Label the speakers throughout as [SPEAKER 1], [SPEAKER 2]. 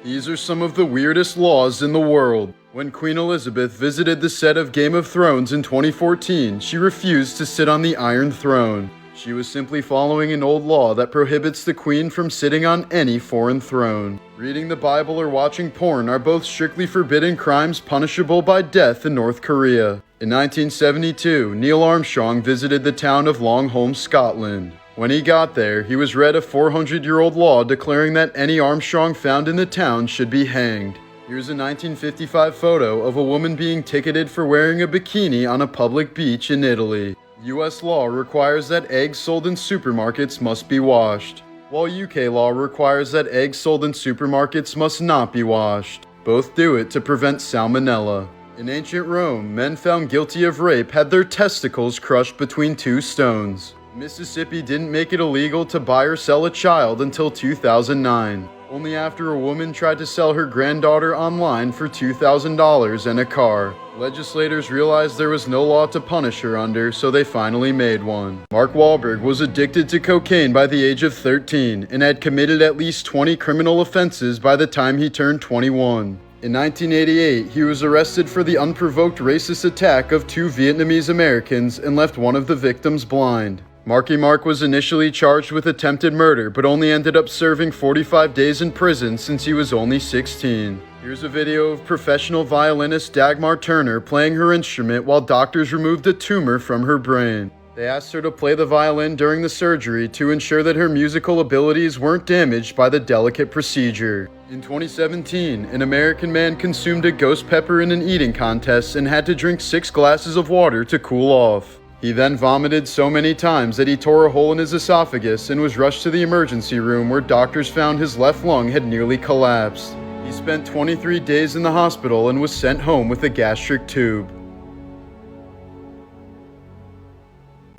[SPEAKER 1] These are some of the weirdest laws in the world. When Queen Elizabeth visited the set of Game of Thrones in 2014, she refused to sit on the Iron Throne. She was simply following an old law that prohibits the Queen from sitting on any foreign throne. Reading the Bible or watching porn are both strictly forbidden crimes punishable by death in North Korea. In 1972, Neil Armstrong visited the town of Longholm, Scotland. When he got there, he was read a 400-year-old law declaring that any Armstrong found in the town should be hanged. Here's a 1955 photo of a woman being ticketed for wearing a bikini on a public beach in Italy. US law requires that eggs sold in supermarkets must be washed, while UK law requires that eggs sold in supermarkets must not be washed. Both do it to prevent salmonella. In ancient Rome, men found guilty of rape had their testicles crushed between two stones. Mississippi didn't make it illegal to buy or sell a child until 2009, only after a woman tried to sell her granddaughter online for $2,000 and a car. Legislators realized there was no law to punish her under, so they finally made one. Mark Wahlberg was addicted to cocaine by the age of 13 and had committed at least 20 criminal offenses by the time he turned 21. In 1988, he was arrested for the unprovoked racist attack of two Vietnamese Americans and left one of the victims blind. Marky Mark was initially charged with attempted murder, but only ended up serving 45 days in prison since he was only 16. Here's a video of professional violinist Dagmar Turner playing her instrument while doctors removed a tumor from her brain. They asked her to play the violin during the surgery to ensure that her musical abilities weren't damaged by the delicate procedure. In 2017, an American man consumed a ghost pepper in an eating contest and had to drink 6 glasses of water to cool off. He then vomited so many times that he tore a hole in his esophagus and was rushed to the emergency room where doctors found his left lung had nearly collapsed. He spent 23 days in the hospital and was sent home with a gastric tube.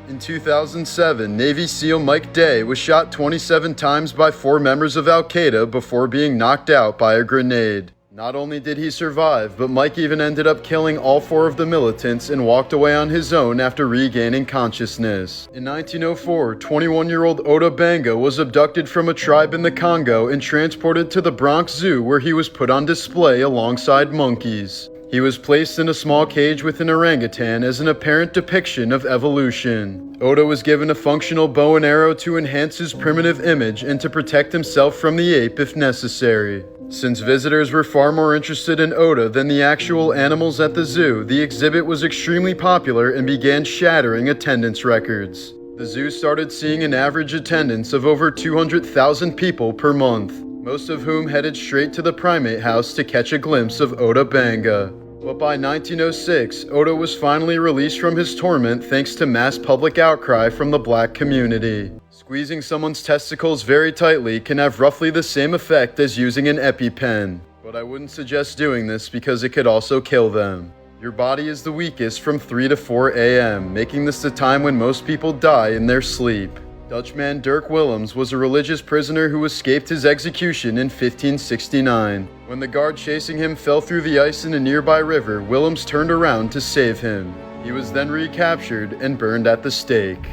[SPEAKER 1] In 2007, Navy SEAL Mike Day was shot 27 times by 4 members of Al-Qaeda before being knocked out by a grenade. Not only did he survive, but Mike even ended up killing all 4 of the militants and walked away on his own after regaining consciousness. In 1904, 21-year-old Oda Banga was abducted from a tribe in the Congo and transported to the Bronx Zoo where he was put on display alongside monkeys. He was placed in a small cage with an orangutan as an apparent depiction of evolution. Oda was given a functional bow and arrow to enhance his primitive image and to protect himself from the ape if necessary. Since visitors were far more interested in Oda than the actual animals at the zoo, the exhibit was extremely popular and began shattering attendance records. The zoo started seeing an average attendance of over 200,000 people per month, most of whom headed straight to the primate house to catch a glimpse of Oda Banga. But by 1906, Oda was finally released from his torment thanks to mass public outcry from the black community. Squeezing someone's testicles very tightly can have roughly the same effect as using an EpiPen, but I wouldn't suggest doing this because it could also kill them. Your body is the weakest from 3 to 4 a.m., making this the time when most people die in their sleep. Dutchman Dirk Willems was a religious prisoner who escaped his execution in 1569. When the guard chasing him fell through the ice in a nearby river, Willems turned around to save him. He was then recaptured and burned at the stake.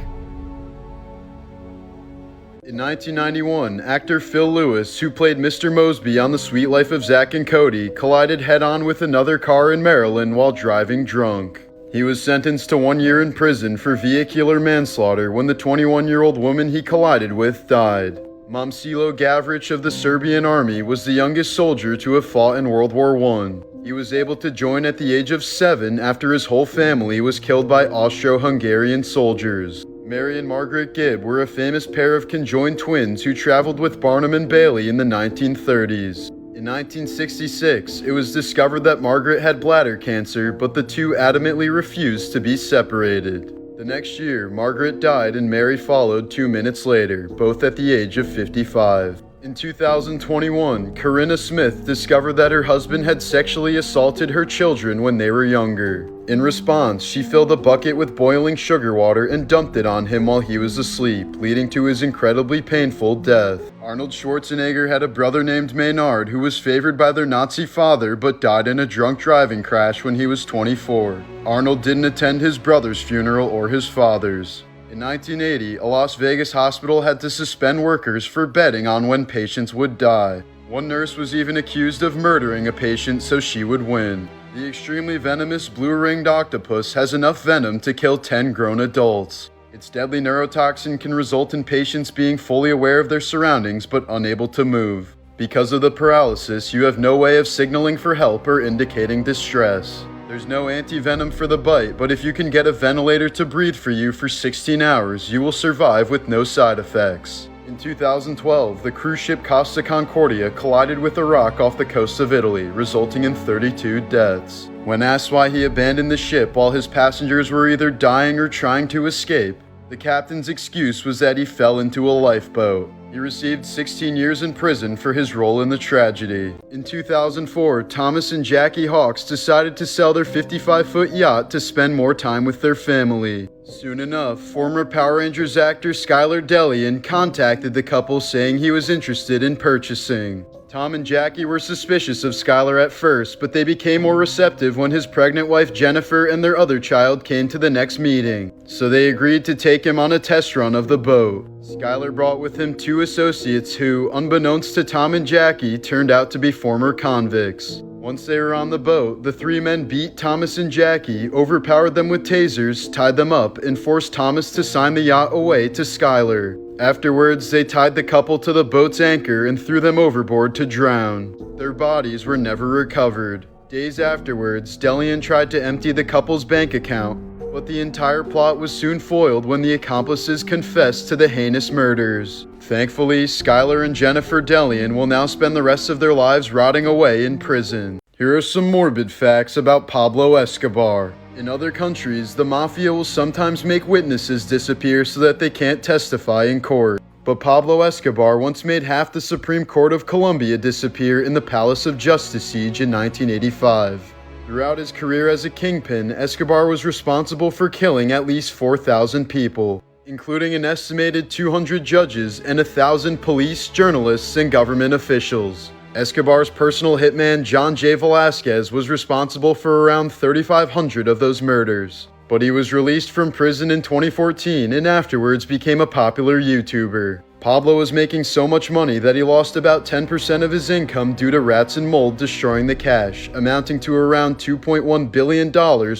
[SPEAKER 1] In 1991, actor Phil Lewis, who played Mr. Mosby on The Sweet Life of Zack and Cody, collided head-on with another car in Maryland while driving drunk. He was sentenced to 1 year in prison for vehicular manslaughter when the 21-year-old woman he collided with died. Momcilo Gavrich of the Serbian army was the youngest soldier to have fought in World War I. He was able to join at the age of 7 after his whole family was killed by Austro-Hungarian soldiers. Mary and Margaret Gibb were a famous pair of conjoined twins who traveled with Barnum and Bailey in the 1930s. In 1966, it was discovered that Margaret had bladder cancer, but the two adamantly refused to be separated. The next year, Margaret died and Mary followed 2 minutes later, both at the age of 55. In 2021, Corinna Smith discovered that her husband had sexually assaulted her children when they were younger. In response, she filled a bucket with boiling sugar water and dumped it on him while he was asleep, leading to his incredibly painful death. Arnold Schwarzenegger had a brother named Maynard who was favored by their Nazi father but died in a drunk driving crash when he was 24. Arnold didn't attend his brother's funeral or his father's. In 1980, a Las Vegas hospital had to suspend workers for betting on when patients would die. One nurse was even accused of murdering a patient so she would win. The extremely venomous blue-ringed octopus has enough venom to kill 10 grown adults. Its deadly neurotoxin can result in patients being fully aware of their surroundings but unable to move. Because of the paralysis, you have no way of signaling for help or indicating distress. There's no anti-venom for the bite, but if you can get a ventilator to breathe for you for 16 hours, you will survive with no side effects. In 2012, the cruise ship Costa Concordia collided with a rock off the coast of Italy, resulting in 32 deaths. When asked why he abandoned the ship while his passengers were either dying or trying to escape, the captain's excuse was that he fell into a lifeboat. He received 16 years in prison for his role in the tragedy. In 2004, Thomas and Jackie Hawks decided to sell their 55-foot yacht to spend more time with their family. Soon enough, former Power Rangers actor Skylar Delian contacted the couple saying he was interested in purchasing. Tom and Jackie were suspicious of Skylar at first, but they became more receptive when his pregnant wife Jennifer and their other child came to the next meeting, so they agreed to take him on a test run of the boat. Skylar brought with him 2 associates who, unbeknownst to Tom and Jackie, turned out to be former convicts. Once they were on the boat, the 3 men beat Thomas and Jackie, overpowered them with tasers, tied them up, and forced Thomas to sign the yacht away to Skylar. Afterwards, they tied the couple to the boat's anchor and threw them overboard to drown. Their bodies were never recovered. Days afterwards, Delian tried to empty the couple's bank account, but the entire plot was soon foiled when the accomplices confessed to the heinous murders. Thankfully, Skylar and Jennifer Delian will now spend the rest of their lives rotting away in prison. Here are some morbid facts about Pablo Escobar. In other countries, the mafia will sometimes make witnesses disappear so that they can't testify in court. But Pablo Escobar once made half the Supreme Court of Colombia disappear in the Palace of Justice siege in 1985. Throughout his career as a kingpin, Escobar was responsible for killing at least 4,000 people, including an estimated 200 judges and 1,000 police, journalists, and government officials. Escobar's personal hitman John J. Velasquez was responsible for around 3,500 of those murders. But he was released from prison in 2014 and afterwards became a popular YouTuber. Pablo was making so much money that he lost about 10% of his income due to rats and mold destroying the cash, amounting to around $2.1 billion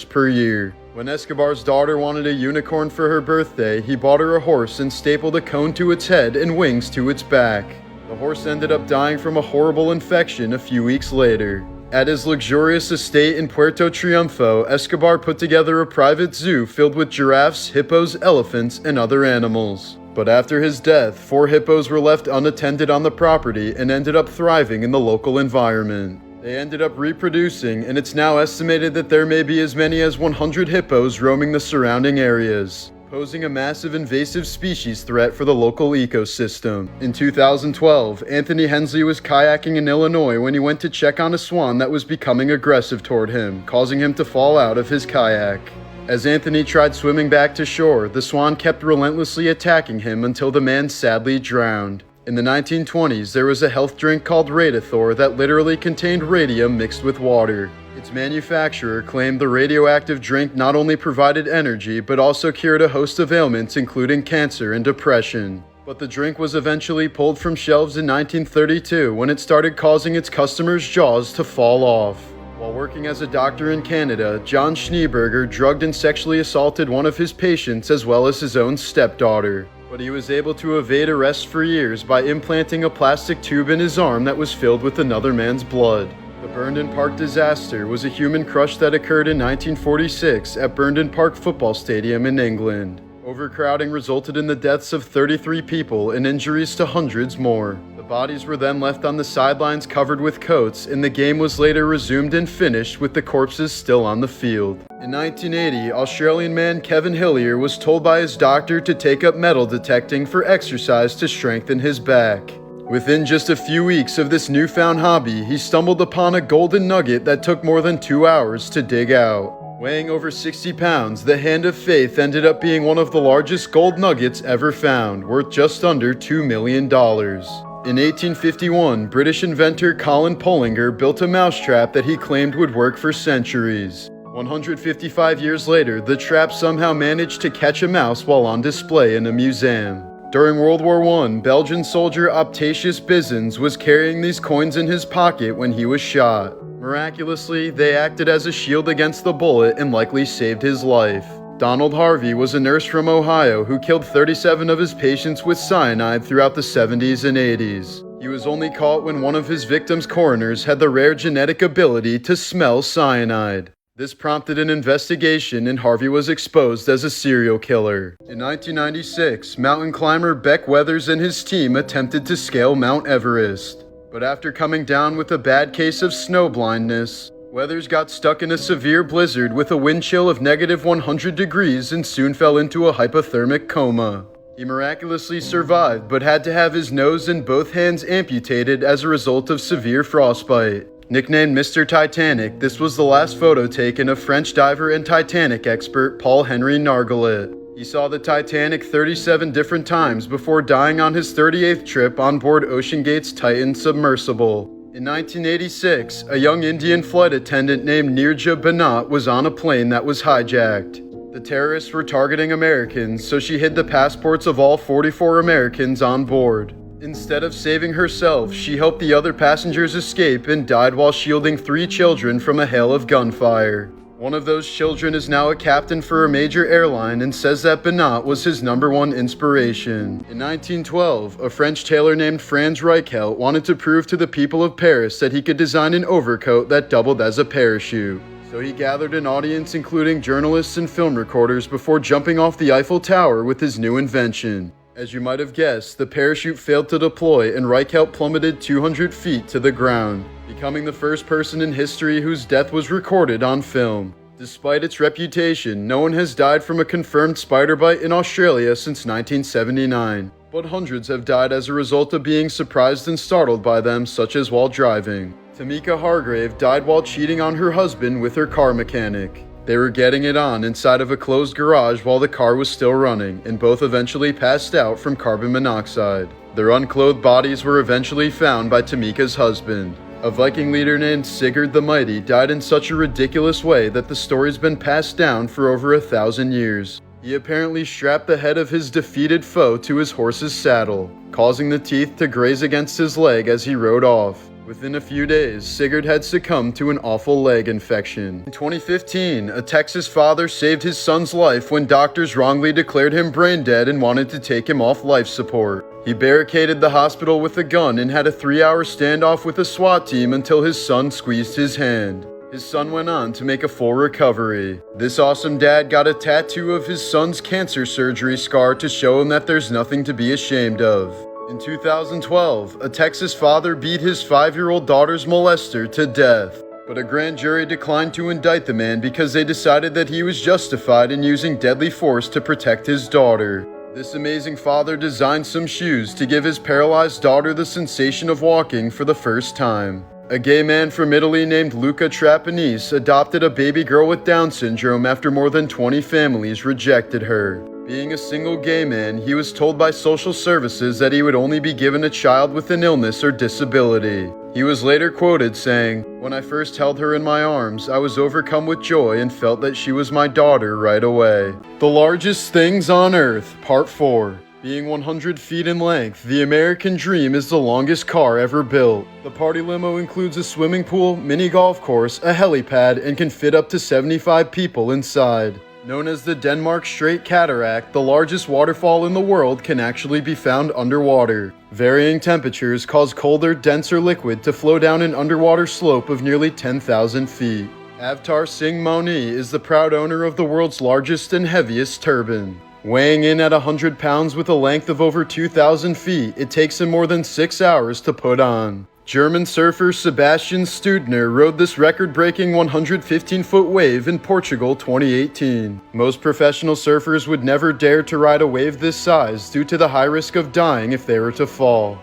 [SPEAKER 1] per year. When Escobar's daughter wanted a unicorn for her birthday, he bought her a horse and stapled a cone to its head and wings to its back. The horse ended up dying from a horrible infection a few weeks later. At his luxurious estate in Puerto Triunfo, Escobar put together a private zoo filled with giraffes, hippos, elephants, and other animals. But after his death, 4 hippos were left unattended on the property and ended up thriving in the local environment. They ended up reproducing, and it's now estimated that there may be as many as 100 hippos roaming the surrounding areas, posing a massive invasive species threat for the local ecosystem. In 2012, Anthony Hensley was kayaking in Illinois when he went to check on a swan that was becoming aggressive toward him, causing him to fall out of his kayak. As Anthony tried swimming back to shore, the swan kept relentlessly attacking him until the man sadly drowned. In the 1920s, there was a health drink called Radithor that literally contained radium mixed with water. Its manufacturer claimed the radioactive drink not only provided energy, but also cured a host of ailments including cancer and depression. But the drink was eventually pulled from shelves in 1932 when it started causing its customers' jaws to fall off. While working as a doctor in Canada, John Schneeberger drugged and sexually assaulted one of his patients as well as his own stepdaughter. But he was able to evade arrest for years by implanting a plastic tube in his arm that was filled with another man's blood. The Burnden Park disaster was a human crush that occurred in 1946 at Burnden Park Football Stadium in England. Overcrowding resulted in the deaths of 33 people and injuries to hundreds more. The bodies were then left on the sidelines covered with coats, and the game was later resumed and finished with the corpses still on the field. In 1980, Australian man Kevin Hillier was told by his doctor to take up metal detecting for exercise to strengthen his back. Within just a few weeks of this newfound hobby, he stumbled upon a golden nugget that took more than 2 hours to dig out. Weighing over 60 pounds, the Hand of Faith ended up being one of the largest gold nuggets ever found, worth just under $2 million. In 1851, British inventor Colin Pollinger built a mousetrap that he claimed would work for centuries. 155 years later, the trap somehow managed to catch a mouse while on display in a museum. During World War I, Belgian soldier Optatius Bizens was carrying these coins in his pocket when he was shot. Miraculously, they acted as a shield against the bullet and likely saved his life. Donald Harvey was a nurse from Ohio who killed 37 of his patients with cyanide throughout the 70s and 80s. He was only caught when one of his victims' coroners had the rare genetic ability to smell cyanide. This prompted an investigation and Harvey was exposed as a serial killer. In 1996, mountain climber Beck Weathers and his team attempted to scale Mount Everest. But after coming down with a bad case of snow blindness, Weathers got stuck in a severe blizzard with a wind chill of -100 degrees and soon fell into a hypothermic coma. He miraculously survived but had to have his nose and both hands amputated as a result of severe frostbite. Nicknamed Mr. Titanic, this was the last photo taken of French diver and Titanic expert Paul-Henri Nargeolet. He saw the Titanic 37 different times before dying on his 38th trip on board OceanGate's Titan submersible. In 1986, a young Indian flight attendant named Nirja Banat was on a plane that was hijacked. The terrorists were targeting Americans, so she hid the passports of all 44 Americans on board. Instead of saving herself, she helped the other passengers escape and died while shielding 3 children from a hail of gunfire. One of those children is now a captain for a major airline and says that Banat was his #1 inspiration. In 1912, a French tailor named Franz Reichelt wanted to prove to the people of Paris that he could design an overcoat that doubled as a parachute. So he gathered an audience including journalists and film recorders before jumping off the Eiffel Tower with his new invention. As you might have guessed, the parachute failed to deploy and Reichelt plummeted 200 feet to the ground, becoming the first person in history whose death was recorded on film. Despite its reputation, no one has died from a confirmed spider bite in Australia since 1979, but hundreds have died as a result of being surprised and startled by them, such as while driving. Tamika Hargrave died while cheating on her husband with her car mechanic. They were getting it on inside of a closed garage while the car was still running, and both eventually passed out from carbon monoxide. Their unclothed bodies were eventually found by Tamika's husband. A Viking leader named Sigurd the Mighty died in such a ridiculous way that the story's been passed down for over 1,000 years. He apparently strapped the head of his defeated foe to his horse's saddle, causing the teeth to graze against his leg as he rode off. Within a few days, Sigurd had succumbed to an awful leg infection. In 2015, a Texas father saved his son's life when doctors wrongly declared him brain dead and wanted to take him off life support. He barricaded the hospital with a gun and had a 3-hour standoff with a SWAT team until his son squeezed his hand. His son went on to make a full recovery. This awesome dad got a tattoo of his son's cancer surgery scar to show him that there's nothing to be ashamed of. In 2012, a Texas father beat his 5-year-old daughter's molester to death, but a grand jury declined to indict the man because they decided that he was justified in using deadly force to protect his daughter. This amazing father designed some shoes to give his paralyzed daughter the sensation of walking for the first time. A gay man from Italy named Luca Trapanese adopted a baby girl with Down syndrome after more than 20 families rejected her. Being a single gay man, he was told by social services that he would only be given a child with an illness or disability. He was later quoted saying, "When I first held her in my arms, I was overcome with joy and felt that she was my daughter right away." The Largest Things on Earth, Part 4. Being 100 feet in length, the American Dream is the longest car ever built. The party limo includes a swimming pool, mini golf course, a helipad, and can fit up to 75 people inside. Known as the Denmark Strait Cataract, the largest waterfall in the world can actually be found underwater. Varying temperatures cause colder, denser liquid to flow down an underwater slope of nearly 10,000 feet. Avtar Singh Moni is the proud owner of the world's largest and heaviest turbine. Weighing in at 100 pounds with a length of over 2,000 feet, it takes him more than 6 hours to put on. German surfer Sebastian Studner rode this record-breaking 115-foot wave in Portugal 2018. Most professional surfers would never dare to ride a wave this size due to the high risk of dying if they were to fall.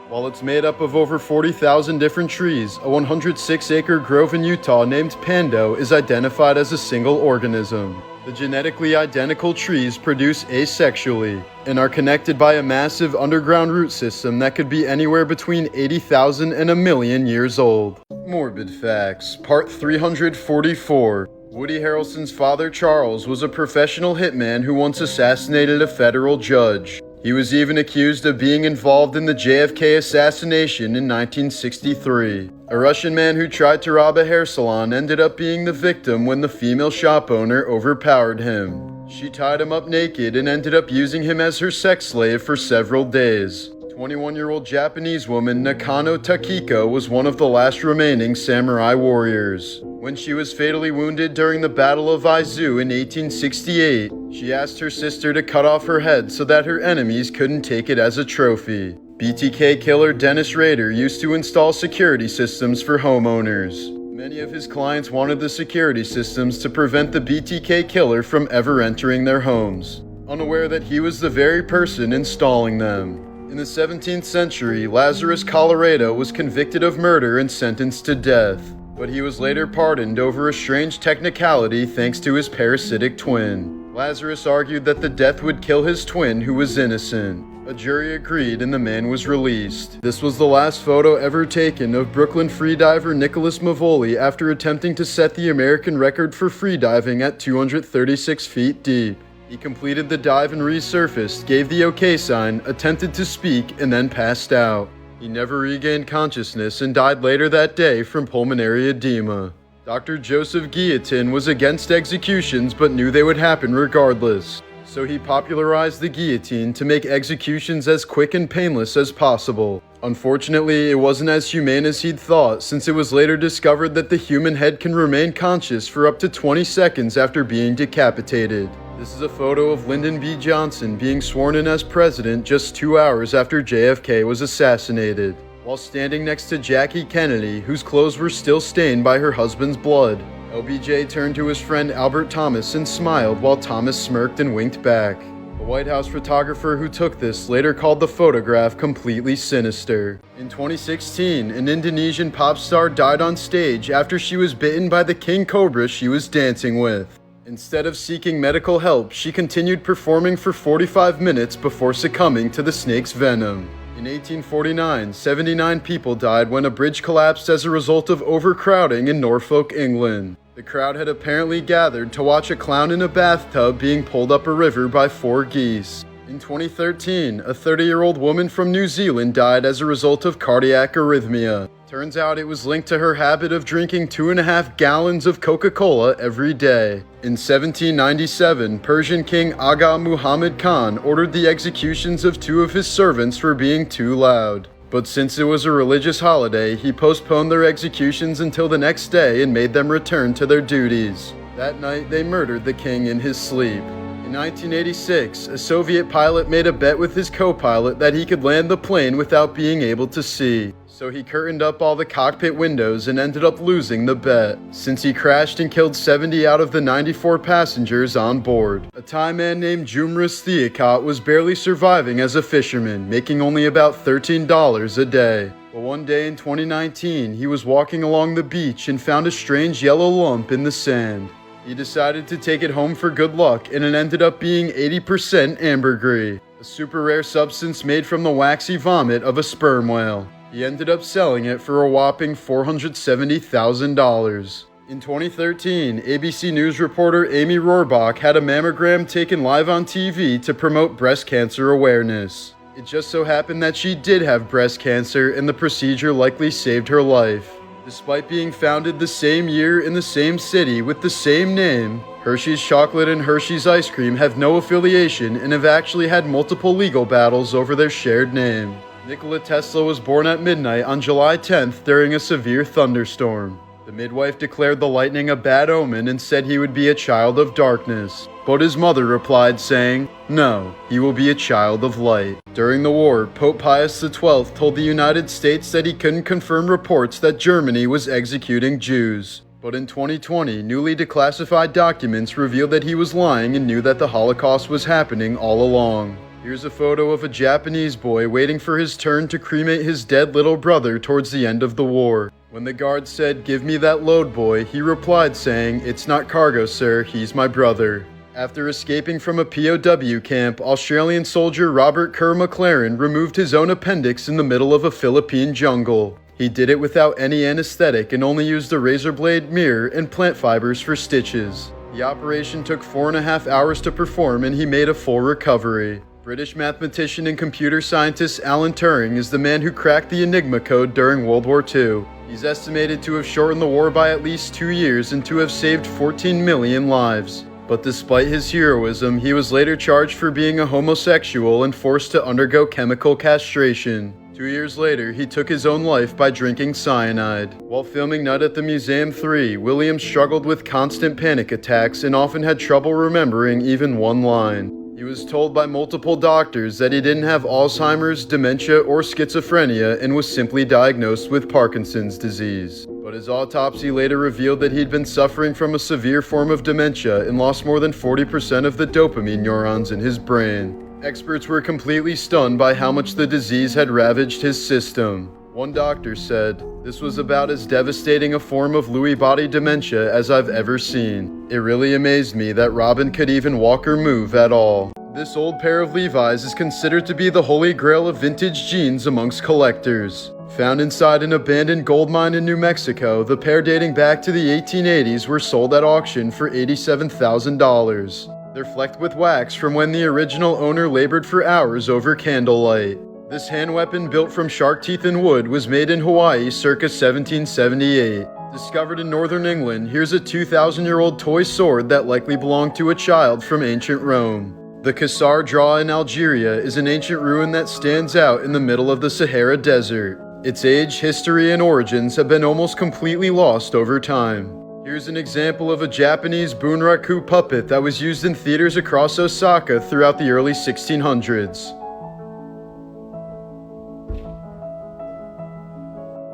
[SPEAKER 1] While it's made up of over 40,000 different trees, a 106-acre grove in Utah named Pando is identified as a single organism. The genetically identical trees produce asexually and are connected by a massive underground root system that could be anywhere between 80,000 and 1,000,000 years old. Morbid Facts, Part 344. Woody Harrelson's father Charles was a professional hitman who once assassinated a federal judge. He was even accused of being involved in the JFK assassination in 1963. A Russian man who tried to rob a hair salon ended up being the victim when the female shop owner overpowered him. She tied him up naked and ended up using him as her sex slave for several days. 21-year-old Japanese woman Nakano Takiko was one of the last remaining samurai warriors. When she was fatally wounded during the Battle of Aizu in 1868, she asked her sister to cut off her head so that her enemies couldn't take it as a trophy. BTK killer Dennis Rader used to install security systems for homeowners. Many of his clients wanted the security systems to prevent the BTK killer from ever entering their homes, unaware that he was the very person installing them. In the 17th century, Lazarus Colorado was convicted of murder and sentenced to death, but he was later pardoned over a strange technicality thanks to his parasitic twin. Lazarus argued that the death would kill his twin, who was innocent. A jury agreed and the man was released. This was the last photo ever taken of Brooklyn freediver Nicholas Mavoli after attempting to set the American record for freediving at 236 feet deep. He completed the dive and resurfaced, gave the OK sign, attempted to speak, and then passed out. He never regained consciousness and died later that day from pulmonary edema. Dr. Joseph Guillotin was against executions but knew they would happen regardless. So he popularized the guillotine to make executions as quick and painless as possible. Unfortunately, it wasn't as humane as he'd thought, since it was later discovered that the human head can remain conscious for up to 20 seconds after being decapitated. This is a photo of Lyndon B. Johnson being sworn in as president just 2 hours after JFK was assassinated, while standing next to Jackie Kennedy, whose clothes were still stained by her husband's blood. LBJ turned to his friend Albert Thomas and smiled while Thomas smirked and winked back. The White House photographer who took this later called the photograph completely sinister. In 2016, an Indonesian pop star died on stage after she was bitten by the king cobra she was dancing with. Instead of seeking medical help, she continued performing for 45 minutes before succumbing to the snake's venom. In 1849, 79 people died when a bridge collapsed as a result of overcrowding in Norfolk, England. The crowd had apparently gathered to watch a clown in a bathtub being pulled up a river by 4 geese. In 2013, a 30-year-old woman from New Zealand died as a result of cardiac arrhythmia. Turns out it was linked to her habit of drinking 2.5 gallons of Coca-Cola every day. In 1797, Persian King Aga Muhammad Khan ordered the executions of 2 of his servants for being too loud. But since it was a religious holiday, he postponed their executions until the next day and made them return to their duties. That night, they murdered the king in his sleep. In 1986, a Soviet pilot made a bet with his co-pilot that he could land the plane without being able to see. So he curtained up all the cockpit windows and ended up losing the bet, since he crashed and killed 70 out of the 94 passengers on board. A Thai man named Jumras Theakot was barely surviving as a fisherman, making only about $13 a day. But one day in 2019, he was walking along the beach and found a strange yellow lump in the sand. He decided to take it home for good luck, and it ended up being 80% ambergris, a super rare substance made from the waxy vomit of a sperm whale. He ended up selling it for a whopping $470,000. In 2013, ABC News reporter Amy Rohrbach had a mammogram taken live on TV to promote breast cancer awareness. It just so happened that she did have breast cancer, and the procedure likely saved her life. Despite being founded the same year in the same city with the same name, Hershey's Chocolate and Hershey's Ice Cream have no affiliation and have actually had multiple legal battles over their shared name. Nikola Tesla was born at midnight on July 10th during a severe thunderstorm. The midwife declared the lightning a bad omen and said he would be a child of darkness. But his mother replied saying, "No, he will be a child of light." During the war, Pope Pius XII told the United States that he couldn't confirm reports that Germany was executing Jews. But in 2020, newly declassified documents revealed that he was lying and knew that the Holocaust was happening all along. Here's a photo of a Japanese boy waiting for his turn to cremate his dead little brother towards the end of the war. When the guard said, "Give me that load, boy," he replied saying, "It's not cargo, sir, he's my brother." After escaping from a POW camp, Australian soldier Robert Kerr McLaren removed his own appendix in the middle of a Philippine jungle. He did it without any anesthetic and only used a razor blade, mirror, and plant fibers for stitches. The operation took 4.5 hours to perform and he made a full recovery. British mathematician and computer scientist Alan Turing is the man who cracked the Enigma code during World War II. He's estimated to have shortened the war by at least 2 years and to have saved 14 million lives. But despite his heroism, he was later charged for being a homosexual and forced to undergo chemical castration. 2 years later, he took his own life by drinking cyanide. While filming Night at the Museum 3, Williams struggled with constant panic attacks and often had trouble remembering even one line. He was told by multiple doctors that he didn't have Alzheimer's, dementia, or schizophrenia and was simply diagnosed with Parkinson's disease. But his autopsy later revealed that he'd been suffering from a severe form of dementia and lost more than 40% of the dopamine neurons in his brain. Experts were completely stunned by how much the disease had ravaged his system. One doctor said, "This was about as devastating a form of Lewy body dementia as I've ever seen. It really amazed me that Robin could even walk or move at all." This old pair of Levi's is considered to be the holy grail of vintage jeans amongst collectors. Found inside an abandoned gold mine in New Mexico, the pair dating back to the 1880s were sold at auction for $87,000. They're flecked with wax from when the original owner labored for hours over candlelight. This hand weapon built from shark teeth and wood was made in Hawaii circa 1778. Discovered in northern England, here's a 2,000-year-old toy sword that likely belonged to a child from ancient Rome. The Kassar Draw in Algeria is an ancient ruin that stands out in the middle of the Sahara Desert. Its age, history, and origins have been almost completely lost over time. Here's an example of a Japanese bunraku puppet that was used in theaters across Osaka throughout the early 1600s.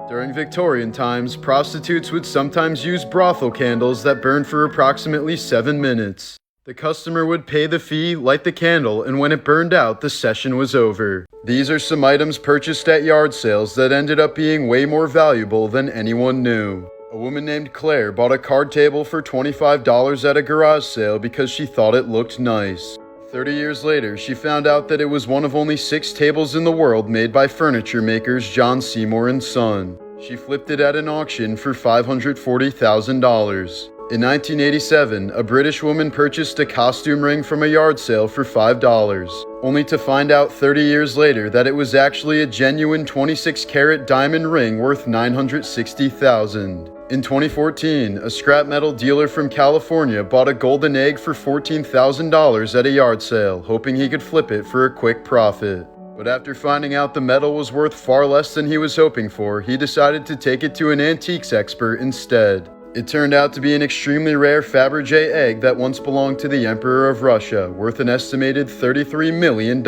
[SPEAKER 1] During Victorian times, prostitutes would sometimes use brothel candles that burned for approximately 7 minutes. The customer would pay the fee, light the candle, and when it burned out, the session was over. These are some items purchased at yard sales that ended up being way more valuable than anyone knew. A woman named Claire bought a card table for $25 at a garage sale because she thought it looked nice. 30 years later, she found out that it was one of only 6 tables in the world made by furniture makers John Seymour and Son. She flipped it at an auction for $540,000. In 1987, a British woman purchased a costume ring from a yard sale for $5, only to find out 30 years later that it was actually a genuine 26-carat diamond ring worth $960,000. In 2014, a scrap metal dealer from California bought a golden egg for $14,000 at a yard sale, hoping he could flip it for a quick profit. But after finding out the metal was worth far less than he was hoping for, he decided to take it to an antiques expert instead. It turned out to be an extremely rare Fabergé egg that once belonged to the Emperor of Russia, worth an estimated $33 million.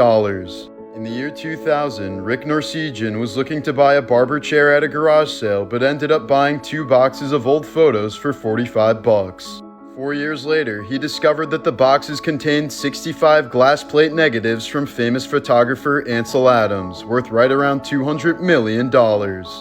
[SPEAKER 1] In the year 2000, Rick Norsegian was looking to buy a barber chair at a garage sale, but ended up buying 2 boxes of old photos for $45. 4 years later, he discovered that the boxes contained 65 glass plate negatives from famous photographer Ansel Adams, worth right around $200 million.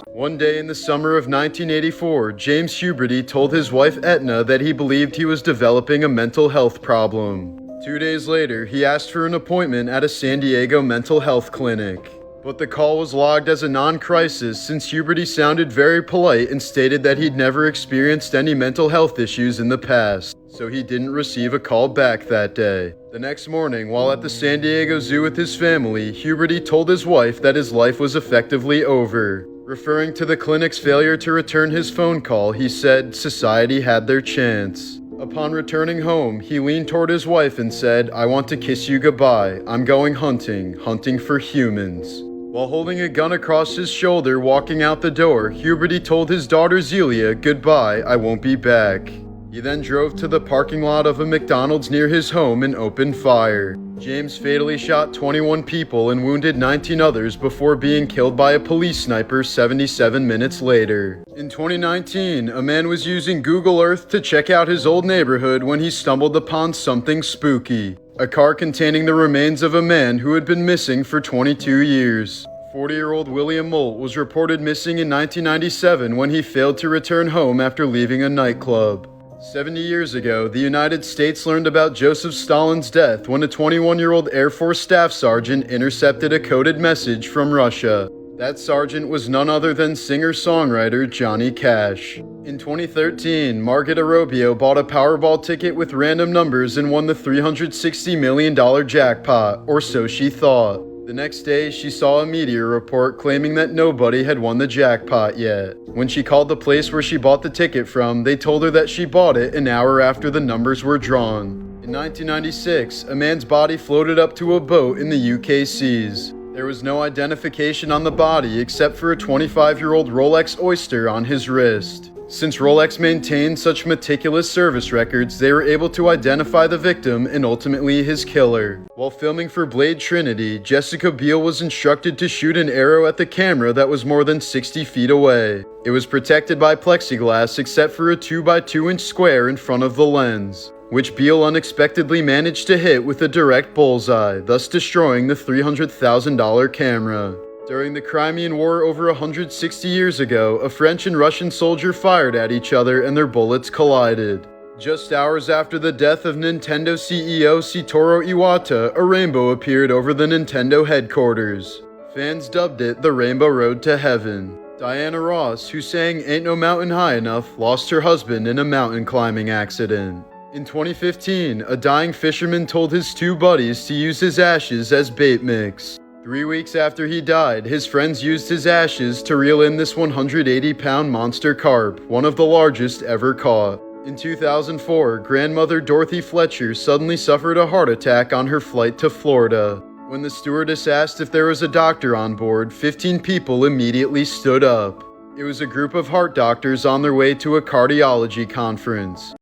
[SPEAKER 1] One day in the summer of 1984, James Huberty told his wife Etna that he believed he was developing a mental health problem. 2 days later, he asked for an appointment at a San Diego mental health clinic. But the call was logged as a non-crisis since Huberty sounded very polite and stated that he'd never experienced any mental health issues in the past, so he didn't receive a call back that day. The next morning, while at the San Diego Zoo with his family, Huberty told his wife that his life was effectively over. Referring to the clinic's failure to return his phone call, he said society had their chance. Upon returning home, he leaned toward his wife and said, "I want to kiss you goodbye. I'm going hunting for humans." While holding a gun across his shoulder walking out the door, Huberty told his daughter Zelia, "Goodbye, I won't be back." He then drove to the parking lot of a McDonald's near his home and opened fire. James fatally shot 21 people and wounded 19 others before being killed by a police sniper 77 minutes later. In 2019, a man was using Google Earth to check out his old neighborhood when he stumbled upon something spooky. A car containing the remains of a man who had been missing for 22 years. 40-year-old William Molt was reported missing in 1997 when he failed to return home after leaving a nightclub. 70 years ago, the United States learned about Joseph Stalin's death when a 21-year-old Air Force staff sergeant intercepted a coded message from Russia. That sergeant was none other than singer-songwriter Johnny Cash. In 2013, Margaret Arobio bought a Powerball ticket with random numbers and won the $360 million jackpot, or so she thought. The next day, she saw a media report claiming that nobody had won the jackpot yet. When she called the place where she bought the ticket from, they told her that she bought it an hour after the numbers were drawn. In 1996, a man's body floated up to a boat in the UK seas. There was no identification on the body except for a 25-year-old Rolex Oyster on his wrist. Since Rolex maintained such meticulous service records, they were able to identify the victim and ultimately his killer. While filming for Blade Trinity, Jessica Biel was instructed to shoot an arrow at the camera that was more than 60 feet away. It was protected by plexiglass except for a 2x2-inch square in front of the lens, which Biel unexpectedly managed to hit with a direct bullseye, thus destroying the $300,000 camera. During the Crimean War over 160 years ago, a French and Russian soldier fired at each other and their bullets collided. Just hours after the death of Nintendo CEO Satoru Iwata, a rainbow appeared over the Nintendo headquarters. Fans dubbed it the Rainbow Road to Heaven. Diana Ross, who sang Ain't No Mountain High Enough, lost her husband in a mountain climbing accident. In 2015, a dying fisherman told his two buddies to use his ashes as bait mix. 3 weeks after he died, his friends used his ashes to reel in this 180-pound monster carp, one of the largest ever caught. In 2004, grandmother Dorothy Fletcher suddenly suffered a heart attack on her flight to Florida. When the stewardess asked if there was a doctor on board, 15 people immediately stood up. It was a group of heart doctors on their way to a cardiology conference.